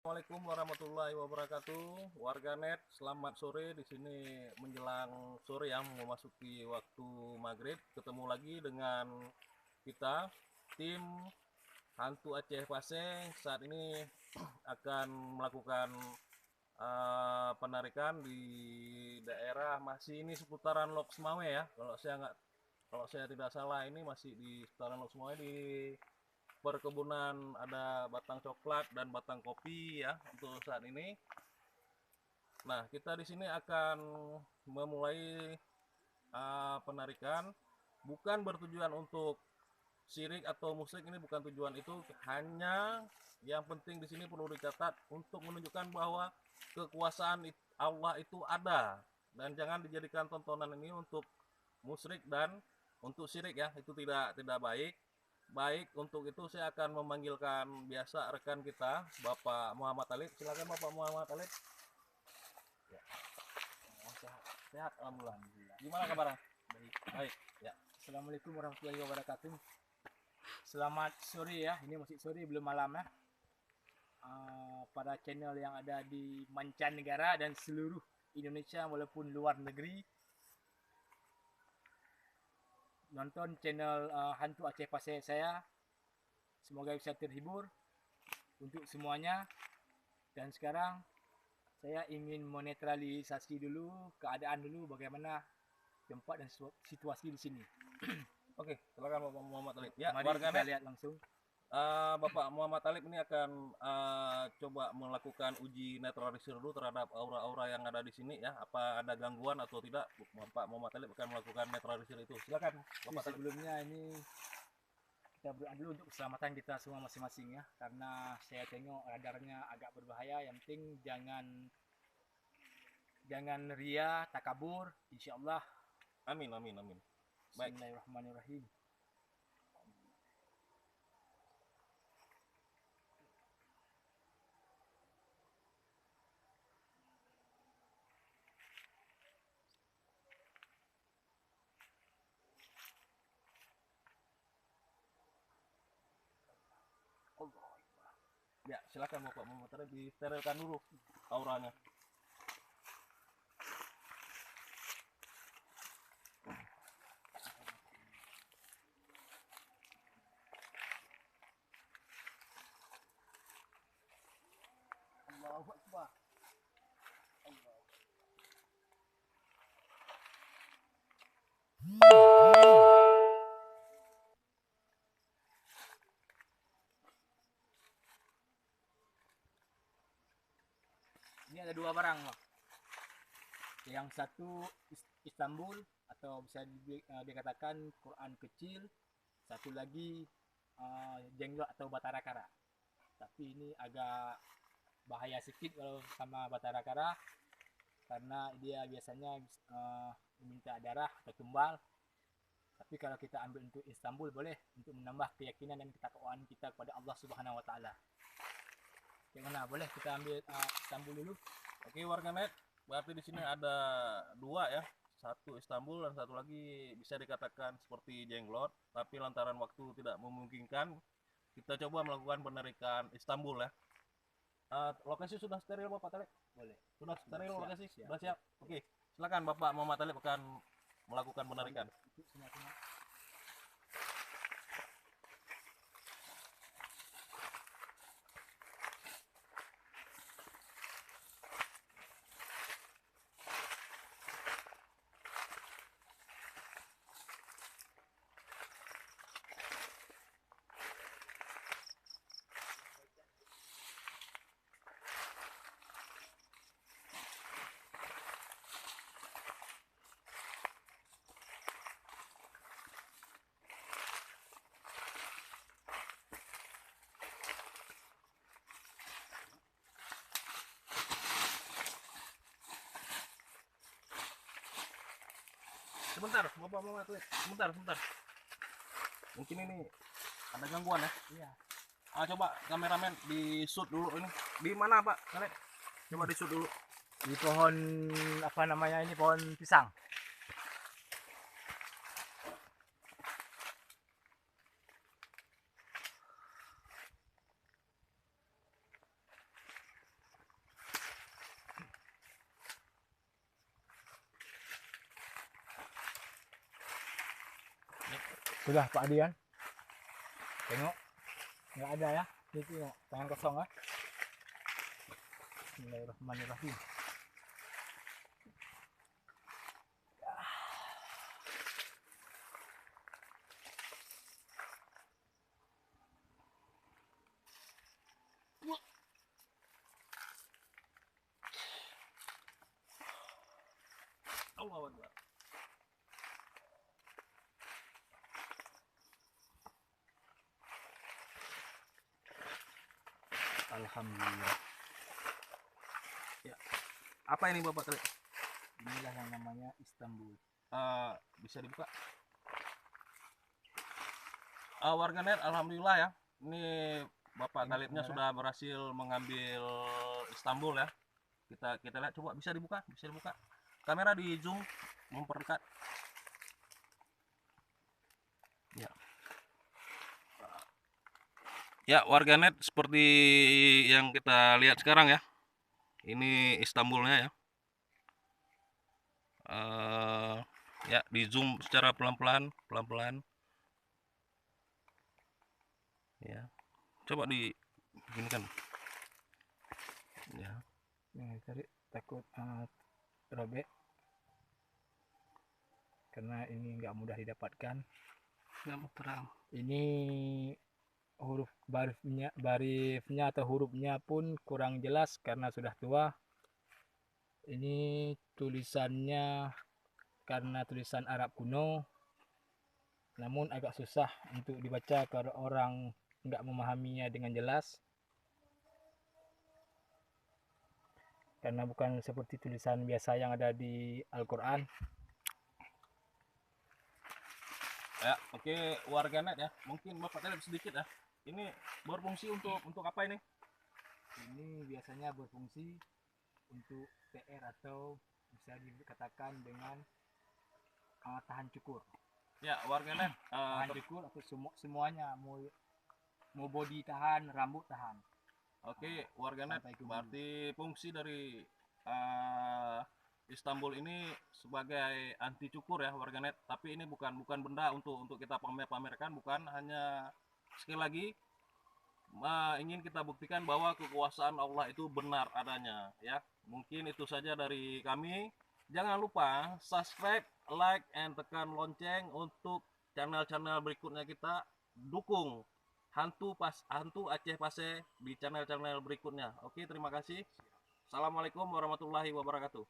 Assalamualaikum warahmatullahi wabarakatuh. Warganet, selamat sore. Di sini menjelang sore yang memasuki waktu maghrib. Ketemu lagi dengan kita, tim Hantu Aceh Paseng. Saat ini akan melakukan penarikan di daerah masih ini seputaran Lok Semawe ya. Kalau saya tidak salah ini masih di seputaran Lok Semawe di perkebunan ada batang coklat dan batang kopi ya untuk saat ini. Nah, kita di sini akan memulai penarikan, bukan bertujuan untuk syirik atau musik, ini bukan tujuan itu, hanya yang penting di sini perlu dicatat untuk menunjukkan bahwa kekuasaan Allah itu ada, dan jangan dijadikan tontonan ini untuk musyrik dan untuk syirik ya, itu tidak baik. Baik, untuk itu saya akan memanggilkan biasa rekan kita, Bapak Muhammad Talib. Silakan Bapak Muhammad Talib. Ya. Oh, sehat, alhamdulillah. Gimana kabarnya? Baik. Baik. Ya. Assalamualaikum warahmatullahi wabarakatuh. Selamat sore ya. Ini masih sore, belum malam ya. Para channel yang ada di mancanegara dan seluruh Indonesia walaupun luar negeri, nonton channel Hantu Aceh Paseng saya. Semoga bisa terhibur untuk semuanya. Dan sekarang saya ingin menetralisasi dulu keadaan dulu, bagaimana tempat dan situasi di sini. Oke, silakan Bapak Muhammad Talib. Ya, Mari warganet, kita lihat langsung. Bapak Muhammad Talib ini akan coba melakukan uji netralisir dulu terhadap aura-aura yang ada di sini ya. Apa ada gangguan atau tidak? Bapak Muhammad Talib akan melakukan netralisir itu. Silakan Bapak Talib. Sebelumnya ini kita berdoa dulu untuk keselamatan kita semua masing-masing ya, karena saya tengok radarnya agak berbahaya. Yang penting jangan ria, takabur, insyaallah. Amin, amin, amin. Baik. Bismillahirrahmanirrahim. Ya, silakan Bapak Muhammad Talib disterilkan dulu auranya. Allahu Akbar. Allah. Ini ada dua barang, Bang. Yang satu Istanbul atau bisa dikatakan Quran kecil, satu lagi jenglot atau batara kara. Tapi ini agak bahaya sedikit kalau sama batara kara, karena dia biasanya meminta darah atau tumbal. Tapi kalau kita ambil untuk Istanbul boleh, untuk menambah keyakinan dan ketakwaan kita kepada Allah Subhanahu wa taala. Gimana? Boleh kita ambil Istanbul dulu? Oke, warganet, berarti di sini ada dua ya. Satu Istanbul dan satu lagi bisa dikatakan seperti jenglot, tapi lantaran waktu tidak memungkinkan, kita coba melakukan penarikan Istanbul ya. Lokasi sudah steril Bapak Talib? Boleh. Sudah steril Siap, lokasi? siap. Sudah siap? Oke, silakan Bapak Muhammad Talib akan melakukan penarikan. Semua. Sebentar, Bapak Muhammad Talib. Sebentar. Mungkin ini ada gangguan ya? Iya. Coba kameramen di shoot dulu ini. Di mana Pak Talib? Coba di shoot dulu. Di pohon apa namanya ini, pohon pisang. Sudah Pak Dian. Tengok. Nggak ada ya. Ini tengok. Tangan kosong ya. Bismillahirrahmanirrahim. Allahu Akbar. Alhamdulillah. Ya. Apa ini Bapak tadi? Inilah yang namanya Istanbul. Bisa dibuka? Warganet, alhamdulillah ya. Ini Bapak Ini Khalidnya kamera. sudah berhasil mengambil Istanbul ya. Kita lihat, coba bisa dibuka, Kamera di zoom memperdekat. Ya. Ya, warganet seperti yang kita lihat sekarang ya. Ini Istanbulnya ya. Ya, di zoom secara pelan-pelan. Ya. Coba diginikan. Ya. Yang tadi takut robek. Karena ini nggak mudah didapatkan. Nggak mau terang. Ini huruf barifnya atau hurufnya pun kurang jelas karena sudah tua. Ini tulisannya karena tulisan Arab kuno, namun agak susah untuk dibaca kalau orang nggak memahaminya dengan jelas. Karena bukan seperti tulisan biasa yang ada di Al-Quran. Ya, oke warganet ya. Mungkin Bapak tadi sedikit ya. Ini berfungsi untuk apa ini? Ini biasanya berfungsi untuk PR atau bisa dikatakan dengan tahan cukur. Ya, warganet. Tahan cukur atau semuanya, mau body tahan, rambut tahan. Oke, warganet. Sampai ke bulu. Berarti fungsi dari Istanbul ini sebagai anti cukur ya warganet. Tapi ini bukan benda untuk kita pamerkan, bukan, hanya sekali lagi ingin kita buktikan bahwa kekuasaan Allah itu benar adanya ya. Mungkin itu saja dari kami. Jangan lupa subscribe, like, and tekan lonceng untuk channel-channel berikutnya kita. Dukung hantu Aceh Pase di channel-channel berikutnya. Oke, terima kasih. Assalamualaikum warahmatullahi wabarakatuh.